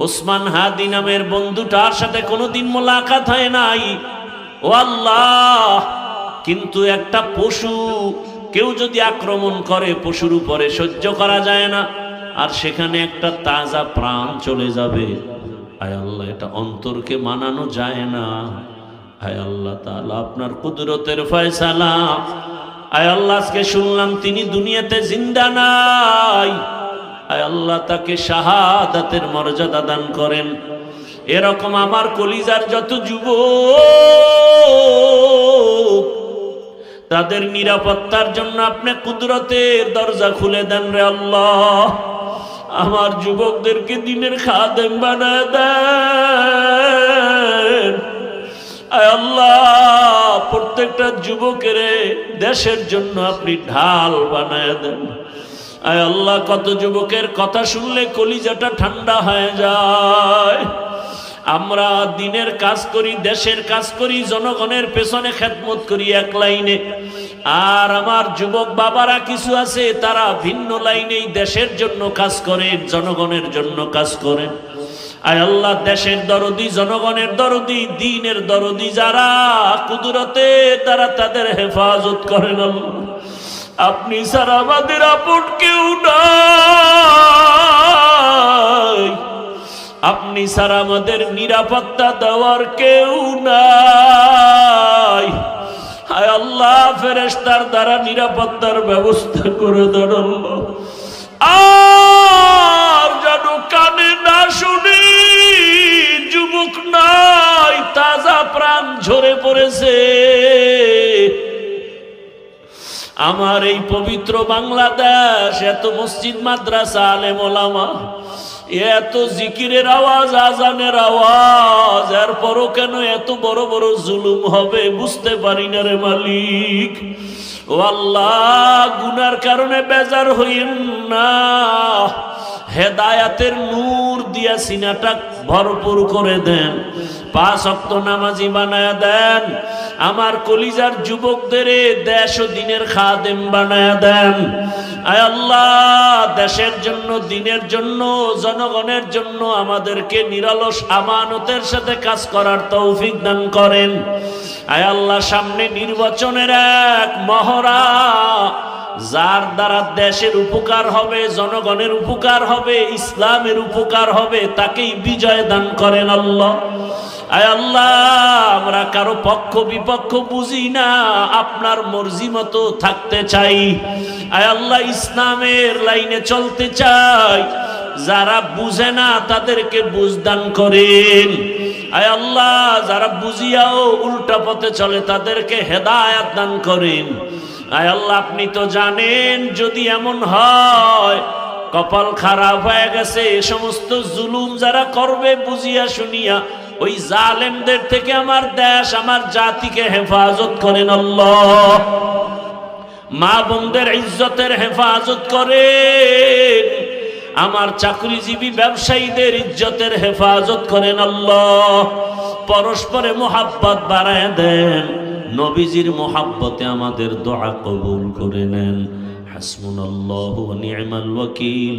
ওসমান হাদি নামের বন্ধুটার সাথে কোনোদিন মোলাকাত হয় নাই। ও আল্লাহ, কিন্তু একটা পশু কেউ যদি আক্রমণ করে পশুর উপরে সহ্য করা যায় না, আর সেখানে একটা তাজা প্রাণ চলে যাবে। আয় আল্লাহ, এটা অন্তরকে মানানো যায় না। আয় আল্লাহ তাআলা, আপনার কুদরতের ফয়সালা। আয় আল্লাহ, আজকে শুনলাম তিনি দুনিয়াতে জিন্দা নাই। আয় আল্লাহ, তাকে শাহাদাতের মর্যাদা দান করেন। এরকম আমার কলিজার যত যুবক, তাদের নিরাপত্তার জন্য আপনি কুদরতের দরজা খুলে দেন রে আল্লাহ। আমার যুবকদেরকে দিনের খাদেম বানায় দেন। আয় আল্লাহ, প্রত্যেকটা যুবকের দেশের জন্য আপনি ঢাল বানায় দেন। আয় আল্লাহ, কত যুবকের কথা শুনলে কলিজাটা ঠান্ডা হয়ে যায়। আমরা দিনের কাজ করি, দেশের কাজ করি, জনগণের পেছনে খেদমত করি এক লাইনে, আর আমার যুবক বাবারা কিছু আছে তারা ভিন্ন লাইনেই দেশের জন্য কাজ করেন, জনগণের জন্য কাজ করেন। আয় আল্লাহ, দেশের দরদি, জনগণের দরদি, দ্বীনের দরদি যারা, কুদরতে তারা তাদের হেফাজত করেন। আল্লাহ, আপনি ছাড়া আমাদের আপন কেউ নাই, আপনি ছাড়া আমাদের নিরাপত্তা দেওয়ার কেউ নাই। হায় আল্লাহ, ফেরেশতার দ্বারা নিরাপত্তার ব্যবস্থা করে দেন আল্লাহ। আর যেন কানে না শুনি, যুবক নাই, তাজা প্রাণ ঝরে পড়েছে। আমার এই পবিত্র বাংলাদেশ, এত মসজিদ, মাদ্রাসা, আলেম ওলামা, এত জিকিরের আওয়াজ, আজানের আওয়াজ, এরপরও কেন এত বড় বড় জুলুম হবে বুঝতে পারি না রে মালিক। ও আল্লাহ, গুনার কারণে বেজার হইন না, হেদায়াতের নূর দিয়া সিনাটা ভরপুর করে দেন, 5 ওয়াক্ত নামাজি বানায়া দেন। আমার কলিজার যুবকদের দেশ ও দিনের খাদেম বানায়া দেন। আয় আল্লাহ, দেশের জন্য, দিনের জন্য, জনগণের জন্য আমাদেরকে নিরলস আমানতের সাথে কাজ করার তৌফিক দান করেন। আয় আল্লাহ, সামনে নির্বাচনের এক মহড়া, যার দ্বারা দেশের উপকার হবে, জনগণের উপকার হবে, ইসলামের উপকার হবে, তাকেই বিজয় দান করেন আল্লাহ। আয় আল্লাহ, আমরা কারো পক্ষ বিপক্ষ বুঝি না, আপনার মর্জি মতো থাকতে চাই। আয় আল্লাহ, ইসলামের লাইনে চলতে চাই। যারা বুঝে না তাদেরকে বুঝ দান করেন। আয় আল্লাহ, যারা বুঝিয়াও উল্টা পথে চলে তাদেরকে হেদায়েত দান করেন। আয় আল্লাহ, আপনি তো জানেন, যদি এমন হয় কপাল খারাপ হয়ে গেছে, এ সমস্ত জুলুম যারা করবে বুঝিয়া শুনিয়া, ওই জালেমদের থেকে আমার দেশ, আমার জাতিকে হেফাজত করেন আল্লাহ। মা বোনদের ইজ্জতের হেফাজত করেন, আমার চাকরিজীবী ব্যবসায়ীদের ইজ্জতের হেফাজত করেন আল্লাহ। পরস্পরে মোহাব্বত বাড়ায় দেন, নবীজির মোহাব্বতে আমাদের দোয়া কবুল করে নেন। হাসবুনাল্লাহু ওয়া নি'মাল ওয়াকিল।